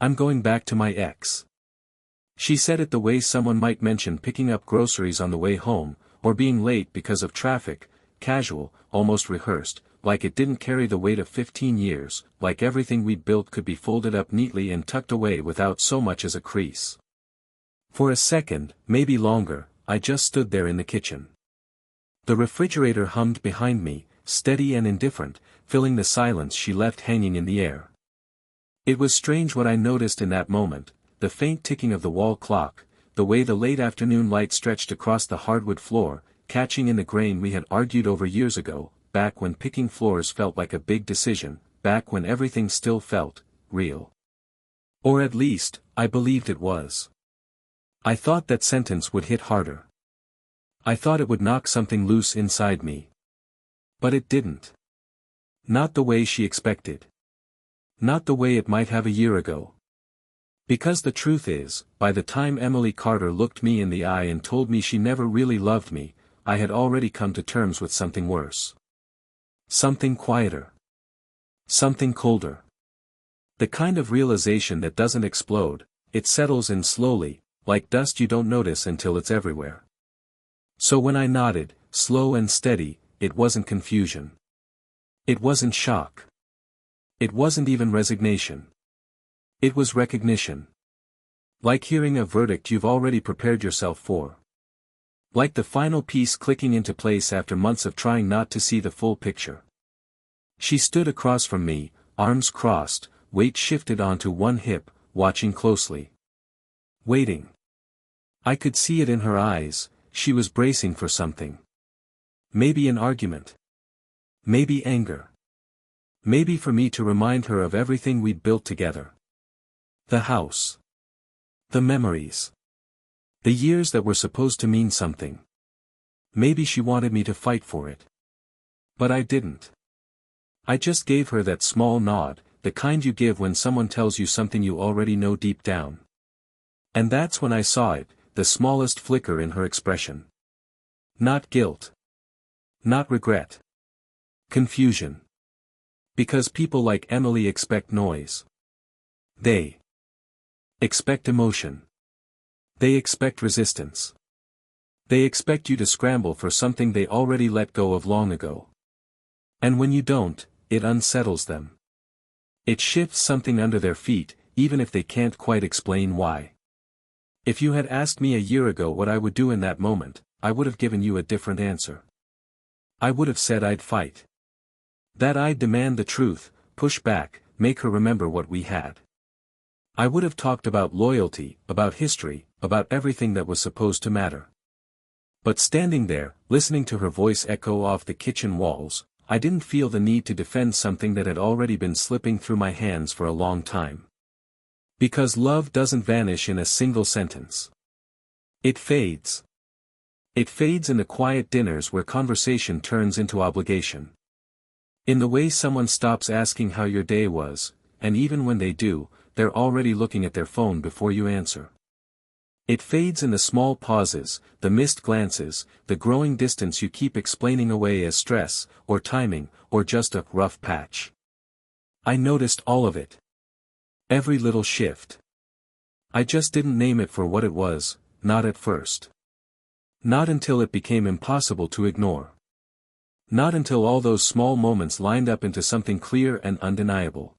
I'm going back to my ex. She said it the way someone might mention picking up groceries on the way home, or being late because of traffic, casual, almost rehearsed, like it didn't carry the weight of 15 years, like everything we'd built could be folded up neatly and tucked away without so much as a crease. For a second, maybe longer, I just stood there in the kitchen. The refrigerator hummed behind me, steady and indifferent, filling the silence she left hanging in the air. It was strange what I noticed in that moment, the faint ticking of the wall clock, the way the late afternoon light stretched across the hardwood floor, catching in the grain we had argued over years ago, back when picking floors felt like a big decision, back when everything still felt real. Or at least, I believed it was. I thought that sentence would hit harder. I thought it would knock something loose inside me. But it didn't. Not the way she expected. Not the way it might have a year ago. Because the truth is, by the time Emily Carter looked me in the eye and told me she never really loved me, I had already come to terms with something worse. Something quieter. Something colder. The kind of realization that doesn't explode, it settles in slowly, like dust you don't notice until it's everywhere. So when I nodded, slow and steady, it wasn't confusion. It wasn't shock. It wasn't even resignation. It was recognition. Like hearing a verdict you've already prepared yourself for. Like the final piece clicking into place after months of trying not to see the full picture. She stood across from me, arms crossed, weight shifted onto one hip, watching closely. Waiting. I could see it in her eyes, she was bracing for something. Maybe an argument. Maybe anger. Maybe for me to remind her of everything we'd built together. The house. The memories. The years that were supposed to mean something. Maybe she wanted me to fight for it. But I didn't. I just gave her that small nod, the kind you give when someone tells you something you already know deep down. And that's when I saw it, the smallest flicker in her expression. Not guilt. Not regret. Confusion. Because people like Emily expect noise. They expect emotion. They expect resistance. They expect you to scramble for something they already let go of long ago. And when you don't, it unsettles them. It shifts something under their feet, even if they can't quite explain why. If you had asked me a year ago what I would do in that moment, I would have given you a different answer. I would have said I'd fight. That I'd demand the truth, push back, make her remember what we had. I would have talked about loyalty, about history, about everything that was supposed to matter. But standing there, listening to her voice echo off the kitchen walls, I didn't feel the need to defend something that had already been slipping through my hands for a long time. Because love doesn't vanish in a single sentence. It fades. It fades in the quiet dinners where conversation turns into obligation. In the way someone stops asking how your day was, and even when they do, they're already looking at their phone before you answer. It fades in the small pauses, the missed glances, the growing distance you keep explaining away as stress, or timing, or just a rough patch. I noticed all of it. Every little shift. I just didn't name it for what it was, not at first. Not until it became impossible to ignore. Not until all those small moments lined up into something clear and undeniable.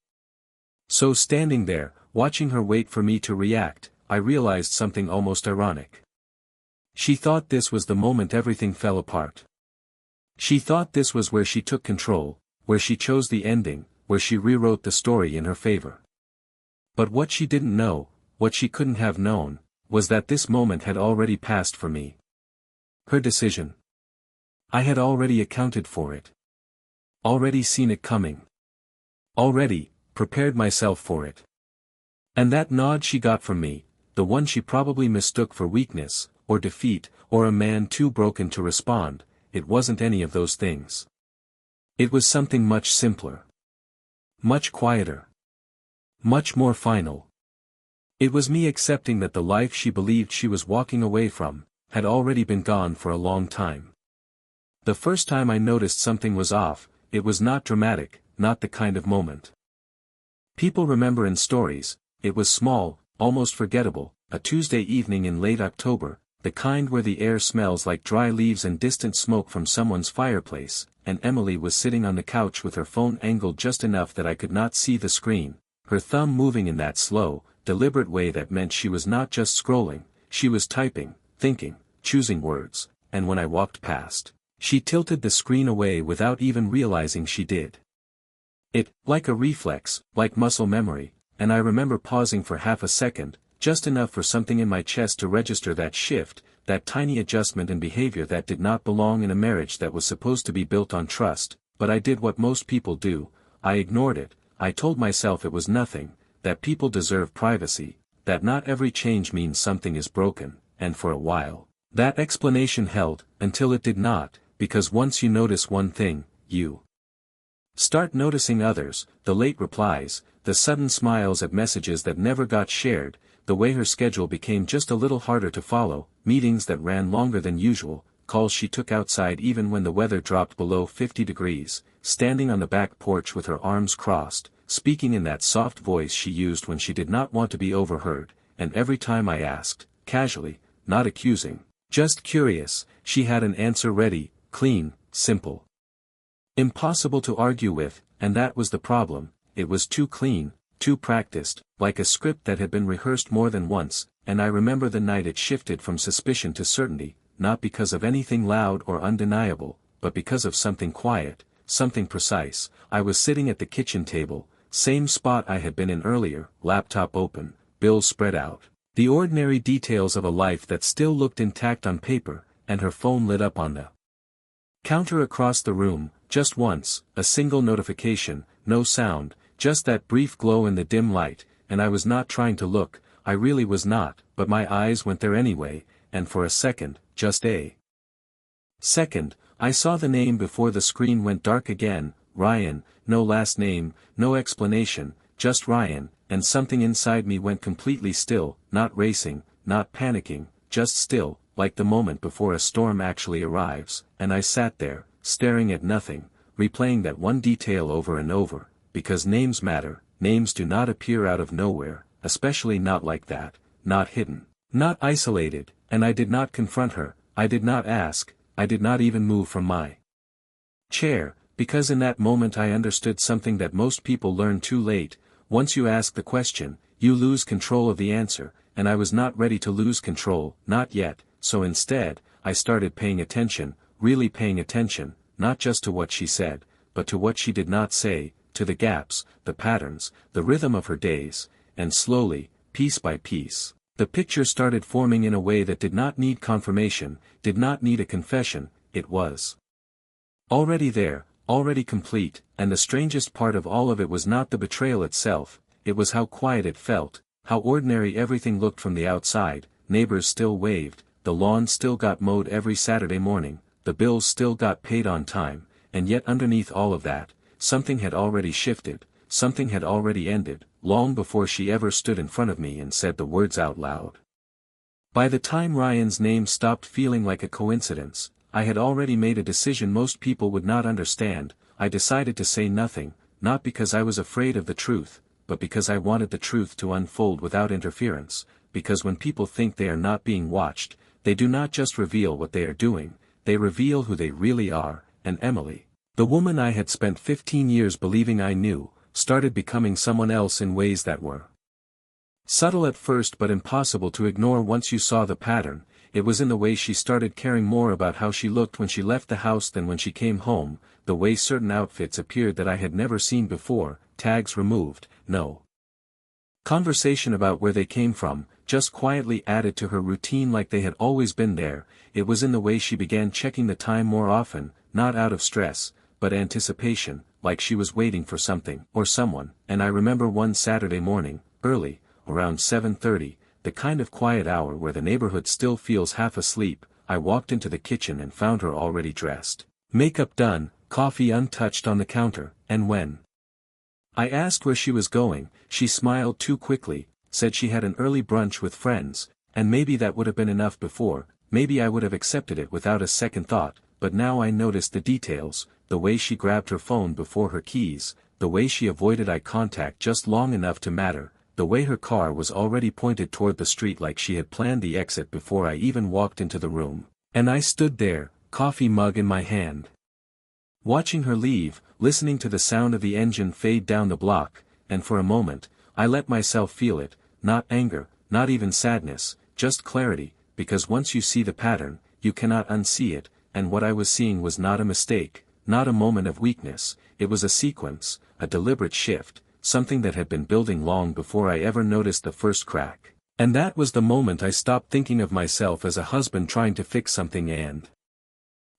So standing there, watching her wait for me to react, I realized something almost ironic. She thought this was the moment everything fell apart. She thought this was where she took control, where she chose the ending, where she rewrote the story in her favor. But what she didn't know, what she couldn't have known, was that this moment had already passed for me. Her decision. I had already accounted for it. Already seen it coming. Already prepared myself for it. And that nod she got from me, the one she probably mistook for weakness, or defeat, or a man too broken to respond, it wasn't any of those things. It was something much simpler. Much quieter. Much more final. It was me accepting that the life she believed she was walking away from, had already been gone for a long time. The first time I noticed something was off, it was not dramatic, not the kind of moment people remember in stories. It was small, almost forgettable, a Tuesday evening in late October, the kind where the air smells like dry leaves and distant smoke from someone's fireplace, and Emily was sitting on the couch with her phone angled just enough that I could not see the screen, her thumb moving in that slow, deliberate way that meant she was not just scrolling, she was typing, thinking, choosing words, and when I walked past, she tilted the screen away without even realizing she did. It, like a reflex, like muscle memory, and I remember pausing for half a second, just enough for something in my chest to register that shift, that tiny adjustment in behavior that did not belong in a marriage that was supposed to be built on trust, but I did what most people do, I ignored it, I told myself it was nothing, that people deserve privacy, that not every change means something is broken, and for a while, that explanation held, until it did not, because once you notice one thing, you start noticing others, the late replies, the sudden smiles at messages that never got shared, the way her schedule became just a little harder to follow, meetings that ran longer than usual, calls she took outside even when the weather dropped below 50 degrees, standing on the back porch with her arms crossed, speaking in that soft voice she used when she did not want to be overheard, and every time I asked, casually, not accusing, just curious, she had an answer ready, clean, simple. Impossible to argue with, and that was the problem, it was too clean, too practiced, like a script that had been rehearsed more than once, and I remember the night it shifted from suspicion to certainty, not because of anything loud or undeniable, but because of something quiet, something precise. I was sitting at the kitchen table, same spot I had been in earlier, laptop open, bills spread out, the ordinary details of a life that still looked intact on paper, and her phone lit up on the counter across the room, just once, a single notification, no sound, just that brief glow in the dim light, and I was not trying to look, I really was not, but my eyes went there anyway, and for a second, just a second, I saw the name before the screen went dark again, Ryan, no last name, no explanation, just Ryan, and something inside me went completely still, not racing, not panicking, just still, like the moment before a storm actually arrives, and I sat there, staring at nothing, replaying that one detail over and over, because names matter, names do not appear out of nowhere, especially not like that, not hidden, not isolated, and I did not confront her, I did not ask, I did not even move from my chair, because in that moment I understood something that most people learn too late, once you ask the question, you lose control of the answer, and I was not ready to lose control, not yet, so instead, I started paying attention, really paying attention, not just to what she said, but to what she did not say, to the gaps, the patterns, the rhythm of her days, and slowly, piece by piece, the picture started forming in a way that did not need confirmation, did not need a confession, it was already there, already complete, and the strangest part of all of it was not the betrayal itself, it was how quiet it felt, how ordinary everything looked from the outside, neighbors still waved, the lawn still got mowed every Saturday morning, the bills still got paid on time, and yet underneath all of that, something had already shifted, something had already ended, long before she ever stood in front of me and said the words out loud. By the time Ryan's name stopped feeling like a coincidence, I had already made a decision most people would not understand. I decided to say nothing, not because I was afraid of the truth, but because I wanted the truth to unfold without interference, because when people think they are not being watched, they do not just reveal what they are doing, they reveal who they really are, and Emily, the woman I had spent 15 years believing I knew, started becoming someone else in ways that were subtle at first but impossible to ignore once you saw the pattern. It was in the way she started caring more about how she looked when she left the house than when she came home, the way certain outfits appeared that I had never seen before, tags removed, no conversation about where they came from, just quietly added to her routine like they had always been there. It was in the way she began checking the time more often, not out of stress, but anticipation, like she was waiting for something or someone, and I remember one Saturday morning, early, around 7:30, the kind of quiet hour where the neighborhood still feels half asleep, I walked into the kitchen and found her already dressed, makeup done, coffee untouched on the counter, and when I asked where she was going, she smiled too quickly, said she had an early brunch with friends, and maybe that would have been enough before, maybe I would have accepted it without a second thought, but now I noticed the details, the way she grabbed her phone before her keys, the way she avoided eye contact just long enough to matter, the way her car was already pointed toward the street like she had planned the exit before I even walked into the room. And I stood there, coffee mug in my hand. Watching her leave, listening to the sound of the engine fade down the block, and for a moment, I let myself feel it, not anger, not even sadness, just clarity, because once you see the pattern, you cannot unsee it, and what I was seeing was not a mistake, not a moment of weakness, it was a sequence, a deliberate shift, something that had been building long before I ever noticed the first crack. And that was the moment I stopped thinking of myself as a husband trying to fix something and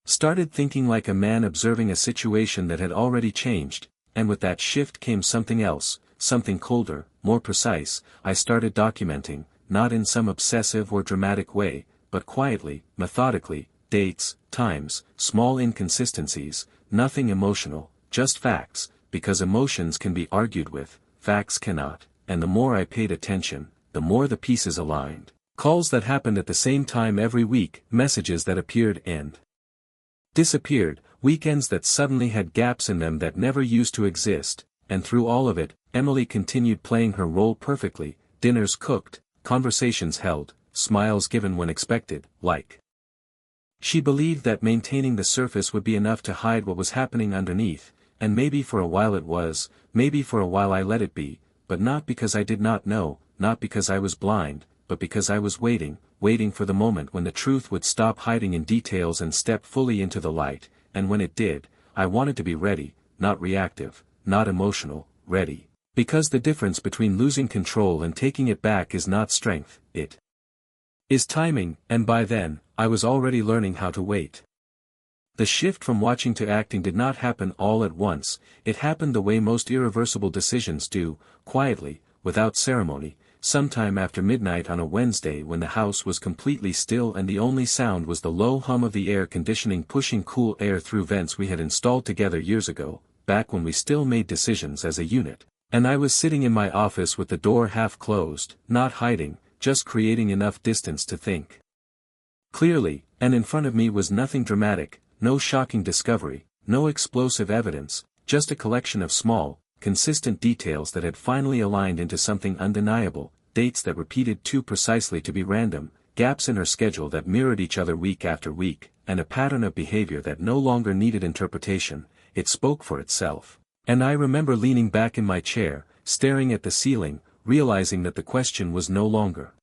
started thinking like a man observing a situation that had already changed, and with that shift came something else, something colder, more precise. I started documenting, not in some obsessive or dramatic way, but quietly, methodically, dates, times, small inconsistencies, nothing emotional, just facts, because emotions can be argued with, facts cannot, and the more I paid attention, the more the pieces aligned. Calls that happened at the same time every week, messages that appeared and disappeared, weekends that suddenly had gaps in them that never used to exist, and through all of it, Emily continued playing her role perfectly, dinners cooked, conversations held, smiles given when expected, like. She believed that maintaining the surface would be enough to hide what was happening underneath, and maybe for a while it was, maybe for a while I let it be, but not because I did not know, not because I was blind, but because I was waiting for the moment when the truth would stop hiding in details and step fully into the light, and when it did, I wanted to be ready, not reactive, not emotional, ready. Because the difference between losing control and taking it back is not strength, it is timing, and by then, I was already learning how to wait. The shift from watching to acting did not happen all at once, it happened the way most irreversible decisions do, quietly, without ceremony, sometime after midnight on a Wednesday when the house was completely still and the only sound was the low hum of the air conditioning pushing cool air through vents we had installed together years ago, back when we still made decisions as a unit, and I was sitting in my office with the door half closed, not hiding, just creating enough distance to think clearly, and in front of me was nothing dramatic, no shocking discovery, no explosive evidence, just a collection of small, consistent details that had finally aligned into something undeniable, dates that repeated too precisely to be random, gaps in her schedule that mirrored each other week after week, and a pattern of behavior that no longer needed interpretation, it spoke for itself. And I remember leaning back in my chair, staring at the ceiling, realizing that the question was no longer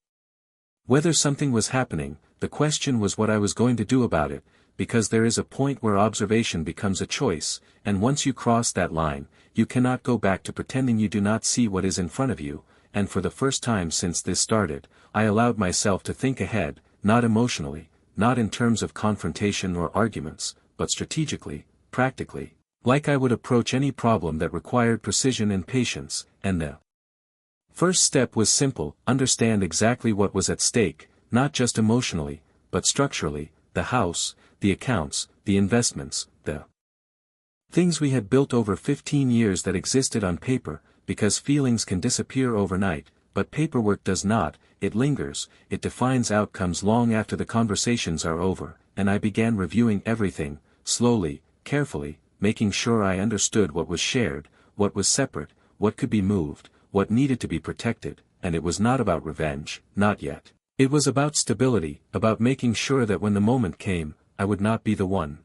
whether something was happening, the question was what I was going to do about it, because there is a point where observation becomes a choice, and once you cross that line, you cannot go back to pretending you do not see what is in front of you, and for the first time since this started, I allowed myself to think ahead, not emotionally, not in terms of confrontation or arguments, but strategically, practically, like I would approach any problem that required precision and patience, and the first step was simple, understand exactly what was at stake, not just emotionally, but structurally, the house, the accounts, the investments, the things we had built over 15 years that existed on paper, because feelings can disappear overnight, but paperwork does not, it lingers, it defines outcomes long after the conversations are over, and I began reviewing everything, slowly, carefully, making sure I understood what was shared, what was separate, what could be moved, what needed to be protected, and it was not about revenge, not yet. It was about stability, about making sure that when the moment came, I would not be the one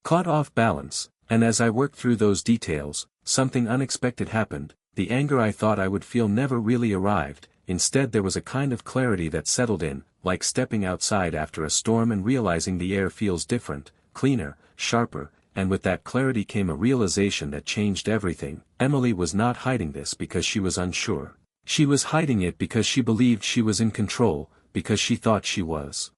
caught off balance, and as I worked through those details, something unexpected happened. The anger I thought I would feel never really arrived, instead there was a kind of clarity that settled in, like stepping outside after a storm and realizing the air feels different, cleaner, sharper, and with that clarity came a realization that changed everything. Emily was not hiding this because she was unsure. She was hiding it because she believed she was in control, because she thought she was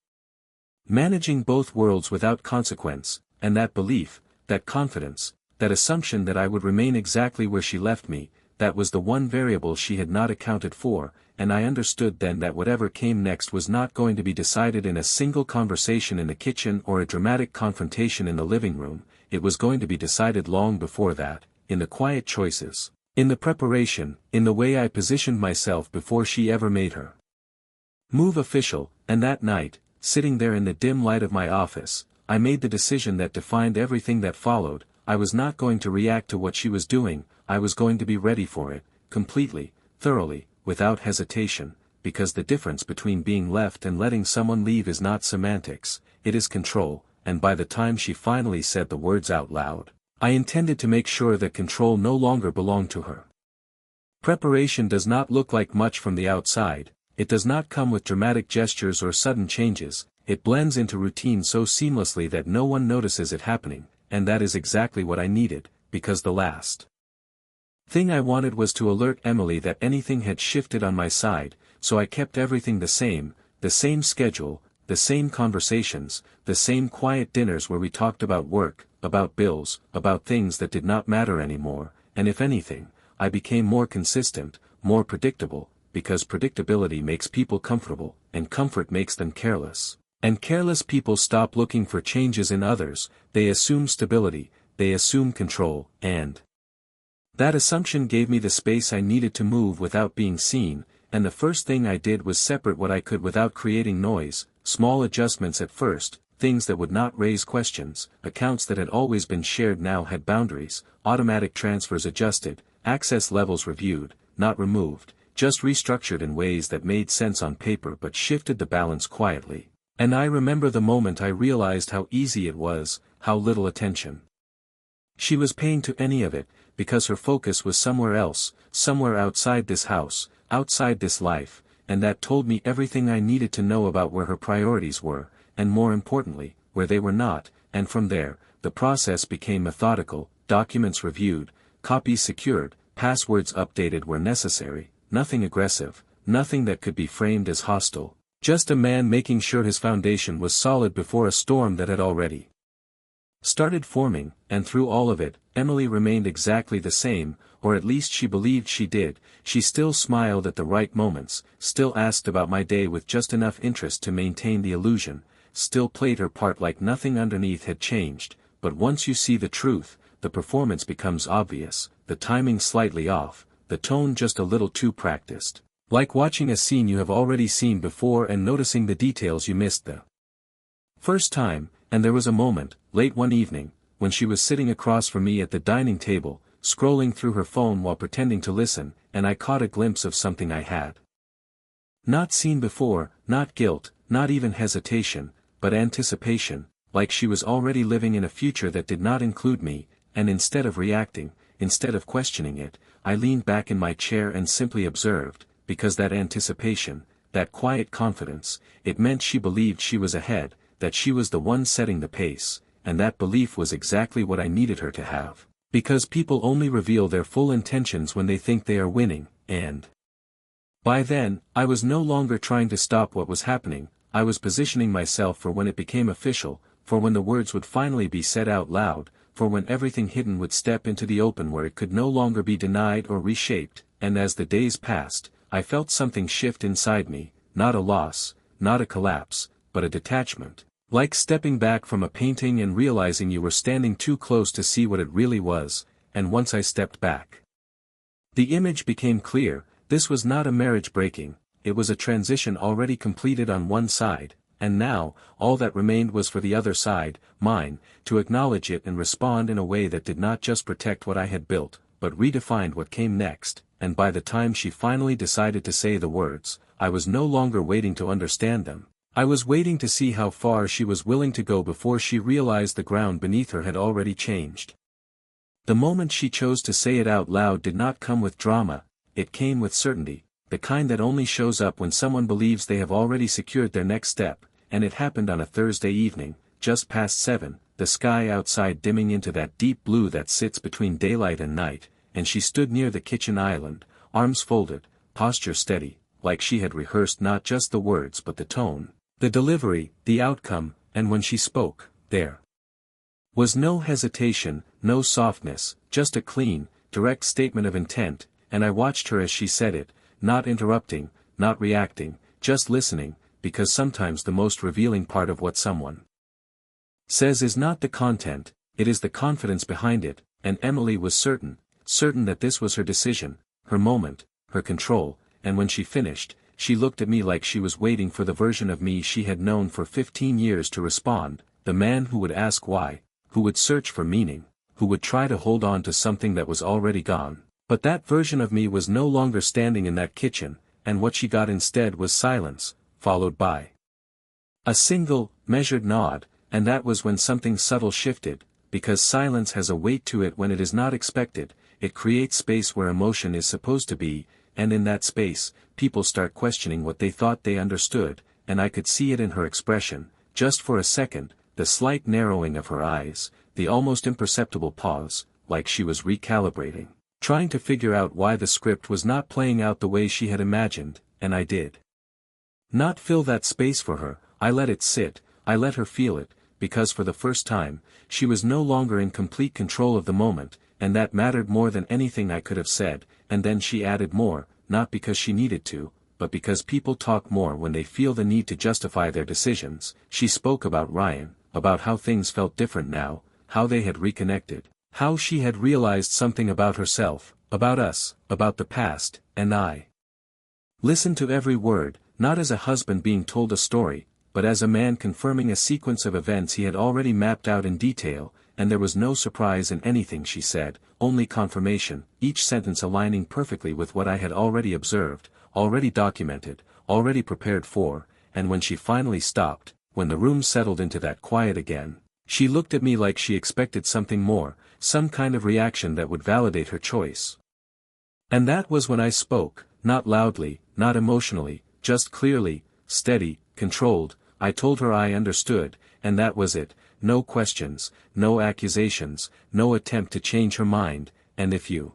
managing both worlds without consequence, and that belief, that confidence, that assumption that I would remain exactly where she left me, that was the one variable she had not accounted for, and I understood then that whatever came next was not going to be decided in a single conversation in the kitchen or a dramatic confrontation in the living room, it was going to be decided long before that, in the quiet choices, in the preparation, in the way I positioned myself before she ever made her move official, and that night, sitting there in the dim light of my office, I made the decision that defined everything that followed. I was not going to react to what she was doing, I was going to be ready for it, completely, thoroughly, without hesitation, because the difference between being left and letting someone leave is not semantics, it is control, and by the time she finally said the words out loud, I intended to make sure that control no longer belonged to her. Preparation does not look like much from the outside, it does not come with dramatic gestures or sudden changes, it blends into routine so seamlessly that no one notices it happening, and that is exactly what I needed, because the last thing I wanted was to alert Emily that anything had shifted on my side, so I kept everything the same schedule, the same conversations, the same quiet dinners where we talked about work, about bills, about things that did not matter anymore, and if anything, I became more consistent, more predictable, because predictability makes people comfortable, and comfort makes them careless. And careless people stop looking for changes in others, they assume stability, they assume control, and that assumption gave me the space I needed to move without being seen, and the first thing I did was separate what I could without creating noise, small adjustments at first, things that would not raise questions, accounts that had always been shared now had boundaries, automatic transfers adjusted, access levels reviewed, not removed, just restructured in ways that made sense on paper but shifted the balance quietly. And I remember the moment I realized how easy it was, how little attention she was paying to any of it, because her focus was somewhere else, somewhere outside this house, outside this life, and that told me everything I needed to know about where her priorities were, and more importantly, where they were not, and from there, the process became methodical, documents reviewed, copies secured, passwords updated where necessary, nothing aggressive, nothing that could be framed as hostile. Just a man making sure his foundation was solid before a storm that had already started forming, and through all of it, Emily remained exactly the same, or at least she believed she did. She still smiled at the right moments, still asked about my day with just enough interest to maintain the illusion, still played her part like nothing underneath had changed, but once you see the truth, the performance becomes obvious, the timing slightly off, the tone just a little too practiced. Like watching a scene you have already seen before and noticing the details you missed the first time, and there was a moment, late one evening, when she was sitting across from me at the dining table, scrolling through her phone while pretending to listen, and I caught a glimpse of something I had not seen before, not guilt, not even hesitation, but anticipation, like she was already living in a future that did not include me, and instead of reacting, instead of questioning it, I leaned back in my chair and simply observed. Because that anticipation, that quiet confidence, it meant she believed she was ahead, that she was the one setting the pace, and that belief was exactly what I needed her to have. Because people only reveal their full intentions when they think they are winning, and by then, I was no longer trying to stop what was happening, I was positioning myself for when it became official, for when the words would finally be said out loud, for when everything hidden would step into the open where it could no longer be denied or reshaped, and as the days passed, I felt something shift inside me, not a loss, not a collapse, but a detachment, like stepping back from a painting and realizing you were standing too close to see what it really was, and once I stepped back, the image became clear. This was not a marriage breaking, it was a transition already completed on one side, and now, all that remained was for the other side, mine, to acknowledge it and respond in a way that did not just protect what I had built, but redefined what came next. And by the time she finally decided to say the words, I was no longer waiting to understand them. I was waiting to see how far she was willing to go before she realized the ground beneath her had already changed. The moment she chose to say it out loud did not come with drama, it came with certainty, the kind that only shows up when someone believes they have already secured their next step, and it happened on a Thursday evening, just past 7, the sky outside dimming into that deep blue that sits between daylight and night, and she stood near the kitchen island, arms folded, posture steady, like she had rehearsed not just the words but the tone, the delivery, the outcome, and when she spoke, there was no hesitation, no softness, just a clean, direct statement of intent, and I watched her as she said it, not interrupting, not reacting, just listening, because sometimes the most revealing part of what someone says is not the content, it is the confidence behind it, and Emily was certain that this was her decision, her moment, her control, and when she finished, she looked at me like she was waiting for the version of me she had known for 15 years to respond, the man who would ask why, who would search for meaning, who would try to hold on to something that was already gone. But that version of me was no longer standing in that kitchen, and what she got instead was silence, followed by a single, measured nod, and that was when something subtle shifted, because silence has a weight to it when it is not expected. It creates space where emotion is supposed to be, and in that space, people start questioning what they thought they understood, and I could see it in her expression, just for a second, the slight narrowing of her eyes, the almost imperceptible pause, like she was recalibrating, trying to figure out why the script was not playing out the way she had imagined, and I did not fill that space for her. I let it sit, I let her feel it, because for the first time, she was no longer in complete control of the moment, and that mattered more than anything I could have said. And then she added more, not because she needed to, but because people talk more when they feel the need to justify their decisions. She spoke about Ryan, about how things felt different now, how they had reconnected, how she had realized something about herself, about us, about the past, and I listened to every word, not as a husband being told a story, but as a man confirming a sequence of events he had already mapped out in detail, and there was no surprise in anything she said, only confirmation, each sentence aligning perfectly with what I had already observed, already documented, already prepared for. And when she finally stopped, when the room settled into that quiet again, she looked at me like she expected something more, some kind of reaction that would validate her choice. And that was when I spoke, not loudly, not emotionally, just clearly, steady, controlled. I told her I understood, and that was it. No questions, no accusations, no attempt to change her mind. And if you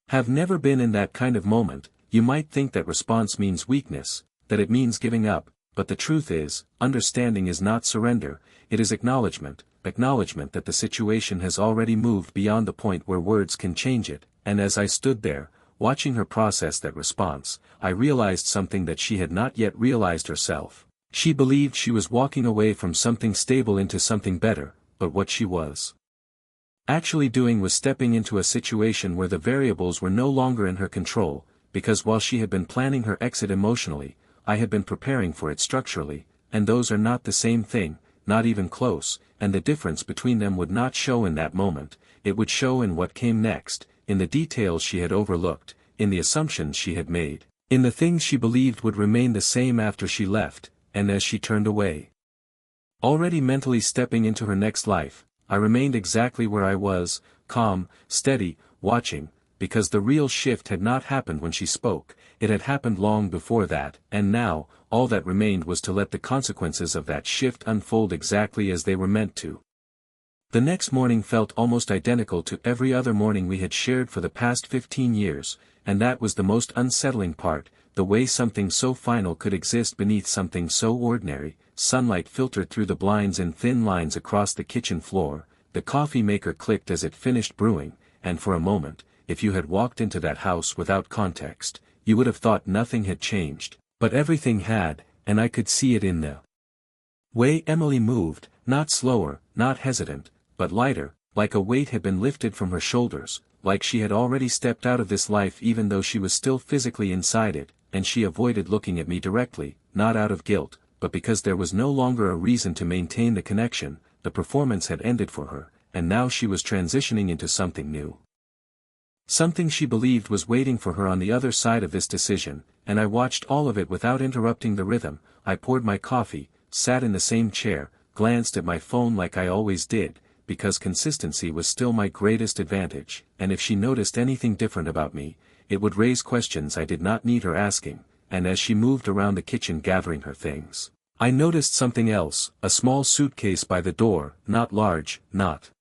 have never been in that kind of moment, you might think that response means weakness, that it means giving up, but the truth is, understanding is not surrender, it is acknowledgement that the situation has already moved beyond the point where words can change it. And as I stood there, watching her process that response, I realized something that she had not yet realized herself. She believed she was walking away from something stable into something better, but what she was actually doing was stepping into a situation where the variables were no longer in her control, because while she had been planning her exit emotionally, I had been preparing for it structurally, and those are not the same thing, not even close, and the difference between them would not show in that moment, it would show in what came next, in the details she had overlooked, in the assumptions she had made, in the things she believed would remain the same after she left. And as she turned away, already mentally stepping into her next life, I remained exactly where I was, calm, steady, watching, because the real shift had not happened when she spoke, it had happened long before that, and now, all that remained was to let the consequences of that shift unfold exactly as they were meant to. The next morning felt almost identical to every other morning we had shared for the past 15 years, and that was the most unsettling part. The way something so final could exist beneath something so ordinary. Sunlight filtered through the blinds in thin lines across the kitchen floor, the coffee maker clicked as it finished brewing, and for a moment, if you had walked into that house without context, you would have thought nothing had changed, but everything had, and I could see it in the way Emily moved, not slower, not hesitant, but lighter, like a weight had been lifted from her shoulders, like she had already stepped out of this life even though she was still physically inside it. And she avoided looking at me directly, not out of guilt, but because there was no longer a reason to maintain the connection. The performance had ended for her, and now she was transitioning into something new. Something she believed was waiting for her on the other side of this decision, and I watched all of it without interrupting the rhythm. I poured my coffee, sat in the same chair, glanced at my phone like I always did, because consistency was still my greatest advantage, and if she noticed anything different about me, it would raise questions I did not need her asking. And as she moved around the kitchen gathering her things, I noticed something else, a small suitcase by the door, not large, not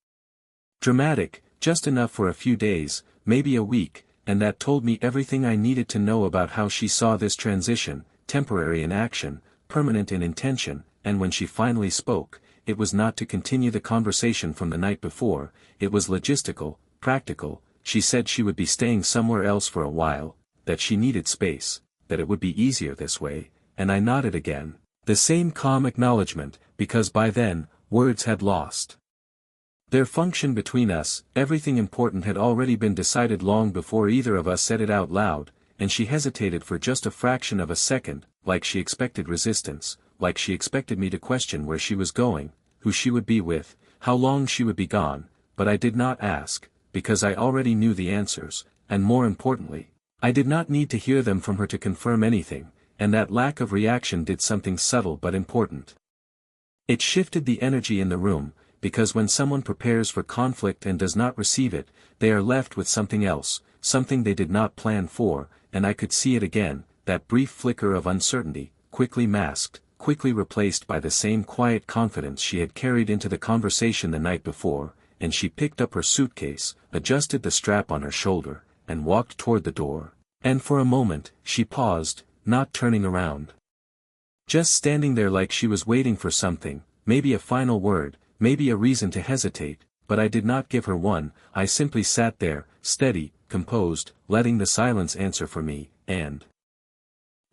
dramatic, just enough for a few days, maybe a week, and that told me everything I needed to know about how she saw this transition, temporary in action, permanent in intention. And when she finally spoke, it was not to continue the conversation from the night before, it was logistical, practical. She said she would be staying somewhere else for a while, that she needed space, that it would be easier this way, and I nodded again, the same calm acknowledgement, because by then, words had lost their function between us. Everything important had already been decided long before either of us said it out loud, and she hesitated for just a fraction of a second, like she expected resistance, like she expected me to question where she was going, who she would be with, how long she would be gone, but I did not ask. Because I already knew the answers, and more importantly, I did not need to hear them from her to confirm anything, and that lack of reaction did something subtle but important. It shifted the energy in the room, because when someone prepares for conflict and does not receive it, they are left with something else, something they did not plan for, and I could see it again, that brief flicker of uncertainty, quickly masked, quickly replaced by the same quiet confidence she had carried into the conversation the night before, and she picked up her suitcase, adjusted the strap on her shoulder, and walked toward the door. And for a moment, she paused, not turning around. Just standing there like she was waiting for something, maybe a final word, maybe a reason to hesitate, but I did not give her one. I simply sat there, steady, composed, letting the silence answer for me, and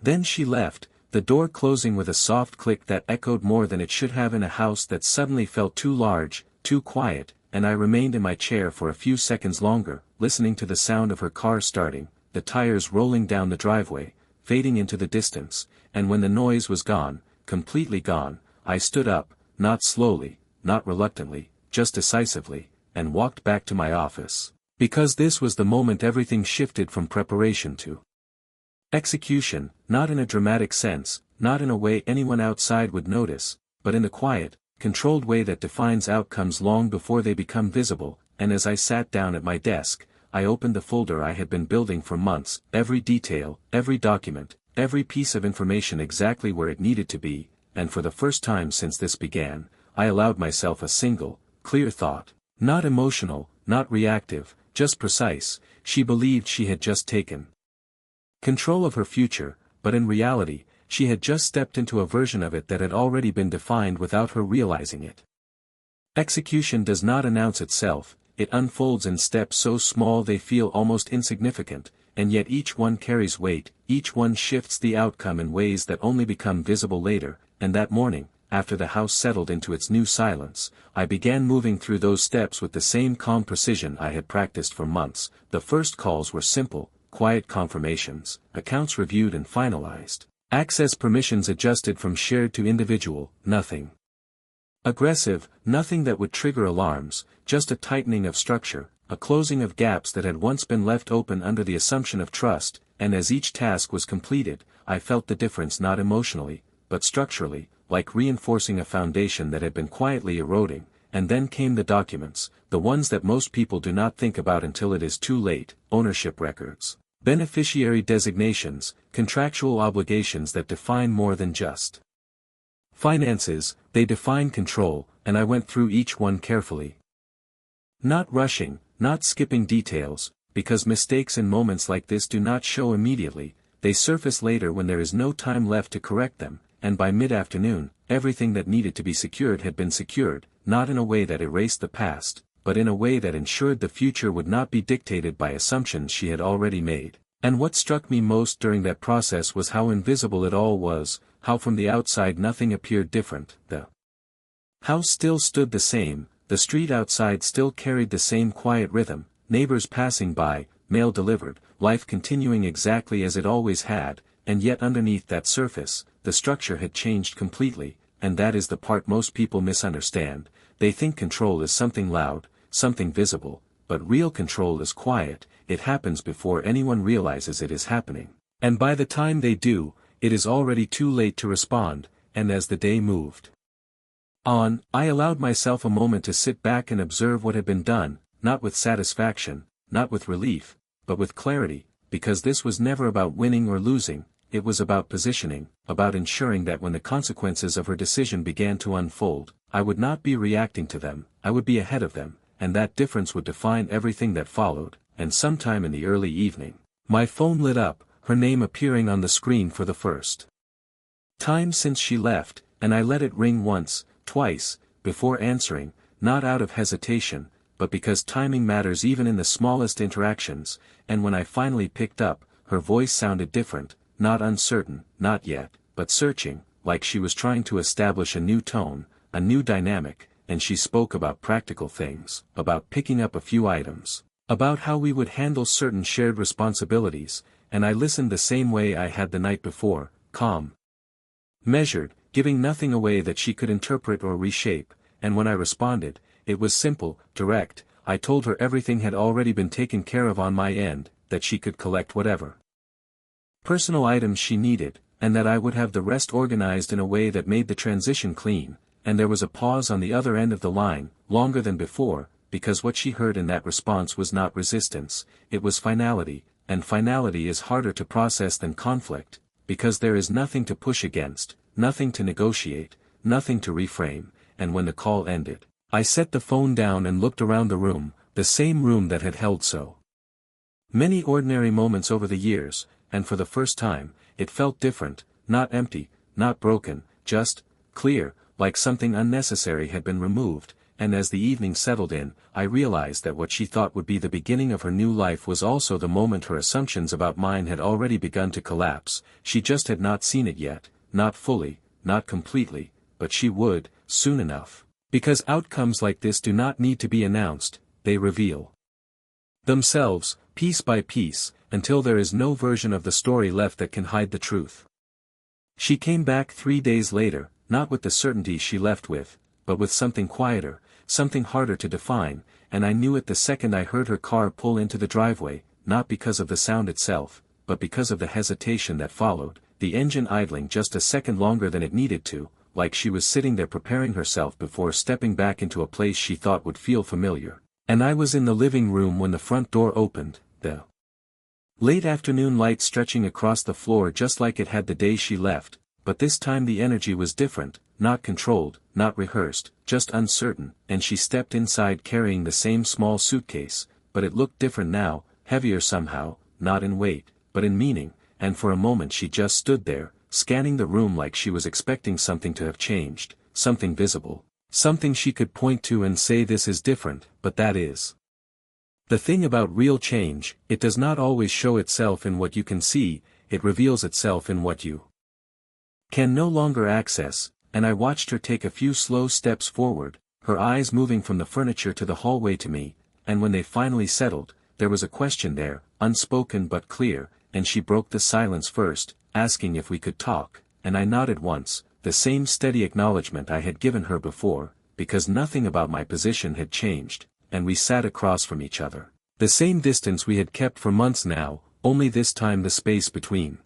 then she left, the door closing with a soft click that echoed more than it should have in a house that suddenly felt too large, too quiet, and I remained in my chair for a few seconds longer, listening to the sound of her car starting, the tires rolling down the driveway, fading into the distance, and when the noise was gone, completely gone, I stood up, not slowly, not reluctantly, just decisively, and walked back to my office. Because this was the moment everything shifted from preparation to execution, not in a dramatic sense, not in a way anyone outside would notice, but in the quiet, controlled way that defines outcomes long before they become visible, and as I sat down at my desk, I opened the folder I had been building for months, every detail, every document, every piece of information exactly where it needed to be, and for the first time since this began, I allowed myself a single, clear thought. Not emotional, not reactive, just precise. She believed she had just taken control of her future, but in reality, she had just stepped into a version of it that had already been defined without her realizing it. Execution does not announce itself, it unfolds in steps so small they feel almost insignificant, and yet each one carries weight, each one shifts the outcome in ways that only become visible later, and that morning, after the house settled into its new silence, I began moving through those steps with the same calm precision I had practiced for months. The first calls were simple, quiet confirmations, accounts reviewed and finalized, access permissions adjusted from shared to individual, nothing aggressive, nothing that would trigger alarms, just a tightening of structure, a closing of gaps that had once been left open under the assumption of trust, and as each task was completed, I felt the difference not emotionally, but structurally, like reinforcing a foundation that had been quietly eroding. And then came the documents, the ones that most people do not think about until it is too late: ownership records, beneficiary designations, contractual obligations that define more than just finances, they define control, and I went through each one carefully. Not rushing, not skipping details, because mistakes in moments like this do not show immediately, they surface later when there is no time left to correct them, and by mid-afternoon, everything that needed to be secured had been secured, not in a way that erased the past, but in a way that ensured the future would not be dictated by assumptions she had already made. And what struck me most during that process was how invisible it all was, how from the outside nothing appeared different. The house still stood the same, the street outside still carried the same quiet rhythm, neighbors passing by, mail delivered, life continuing exactly as it always had, and yet underneath that surface, the structure had changed completely, and that is the part most people misunderstand. They think control is something loud, something visible, but real control is quiet. It happens before anyone realizes it is happening, and by the time they do, it is already too late to respond. And as the day moved on, I allowed myself a moment to sit back and observe what had been done, not with satisfaction, not with relief, but with clarity, because this was never about winning or losing, it was about positioning, about ensuring that when the consequences of her decision began to unfold, I would not be reacting to them, I would be ahead of them, and that difference would define everything that followed. And sometime in the early evening, my phone lit up, her name appearing on the screen for the first time since she left, and I let it ring once, twice, before answering, not out of hesitation, but because timing matters even in the smallest interactions. And when I finally picked up, her voice sounded different, not uncertain, not yet, but searching, like she was trying to establish a new tone, a new dynamic, and she spoke about practical things, about picking up a few items, about how we would handle certain shared responsibilities, and I listened the same way I had the night before, calm, measured, giving nothing away that she could interpret or reshape, and when I responded, it was simple, direct. I told her everything had already been taken care of on my end, that she could collect whatever personal items she needed, and that I would have the rest organized in a way that made the transition clean, and there was a pause on the other end of the line, longer than before, because what she heard in that response was not resistance, it was finality, and finality is harder to process than conflict, because there is nothing to push against, nothing to negotiate, nothing to reframe, and when the call ended, I set the phone down and looked around the room, the same room that had held so many ordinary moments over the years, and for the first time, it felt different, not empty, not broken, just clear, like something unnecessary had been removed, and as the evening settled in, I realized that what she thought would be the beginning of her new life was also the moment her assumptions about mine had already begun to collapse. She just had not seen it yet, not fully, not completely, but she would, soon enough. Because outcomes like this do not need to be announced, they reveal themselves, piece by piece, until there is no version of the story left that can hide the truth. She came back 3 days later, not with the certainty she left with, but with something quieter, something harder to define, and I knew it the second I heard her car pull into the driveway, not because of the sound itself, but because of the hesitation that followed, the engine idling just a second longer than it needed to, like she was sitting there preparing herself before stepping back into a place she thought would feel familiar. And I was in the living room when the front door opened, the late afternoon light stretching across the floor just like it had the day she left, but this time the energy was different, not controlled, not rehearsed, just uncertain, and she stepped inside carrying the same small suitcase, but it looked different now, heavier somehow, not in weight, but in meaning, and for a moment she just stood there, scanning the room like she was expecting something to have changed, something visible. Something she could point to and say this is different, but that is the thing about real change, it does not always show itself in what you can see, it reveals itself in what you can no longer access, and I watched her take a few slow steps forward, her eyes moving from the furniture to the hallway to me, and when they finally settled, there was a question there, unspoken but clear, and she broke the silence first, asking if we could talk, and I nodded once. The same steady acknowledgement I had given her before, because nothing about my position had changed, and we sat across from each other. The same distance we had kept for months now, only this time the space between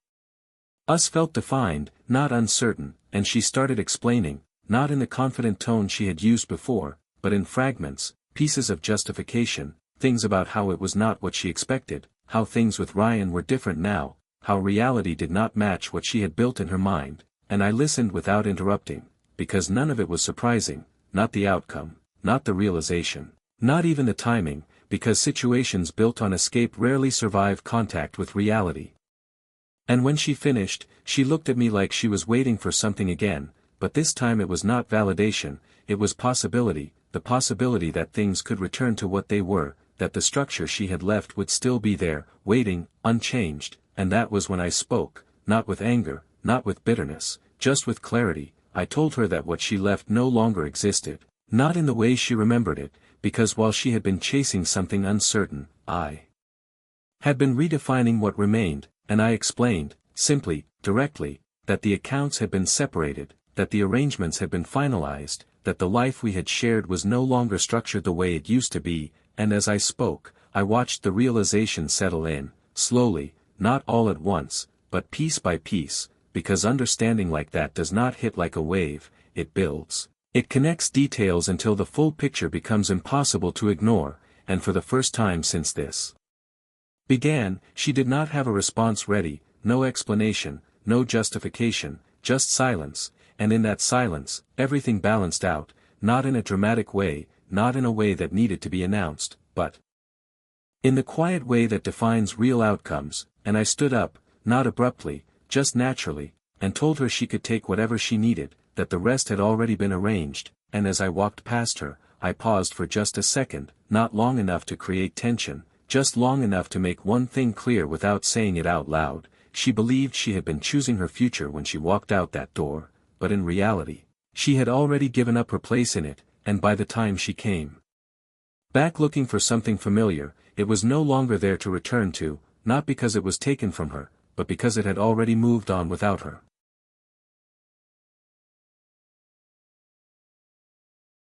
us felt defined, not uncertain, and she started explaining, not in the confident tone she had used before, but in fragments, pieces of justification, things about how it was not what she expected, how things with Ryan were different now, how reality did not match what she had built in her mind. And I listened without interrupting, because none of it was surprising, not the outcome, not the realization, not even the timing, because situations built on escape rarely survive contact with reality. And when she finished, she looked at me like she was waiting for something again, but this time it was not validation, it was possibility, the possibility that things could return to what they were, that the structure she had left would still be there, waiting, unchanged, and that was when I spoke, not with anger, not with bitterness, just with clarity. I told her that what she left no longer existed, not in the way she remembered it, because while she had been chasing something uncertain, I had been redefining what remained, and I explained, simply, directly, that the accounts had been separated, that the arrangements had been finalized, that the life we had shared was no longer structured the way it used to be, and as I spoke, I watched the realization settle in, slowly, not all at once, but piece by piece, because understanding like that does not hit like a wave, it builds. It connects details until the full picture becomes impossible to ignore, and for the first time since this began, she did not have a response ready, no explanation, no justification, just silence, and in that silence, everything balanced out, not in a dramatic way, not in a way that needed to be announced, but in the quiet way that defines real outcomes, and I stood up, not abruptly, just naturally, and told her she could take whatever she needed, that the rest had already been arranged, and as I walked past her, I paused for just a second, not long enough to create tension, just long enough to make one thing clear without saying it out loud. She believed she had been choosing her future when she walked out that door, but in reality, she had already given up her place in it, and by the time she came back looking for something familiar, it was no longer there to return to, not because it was taken from her, but because it had already moved on without her.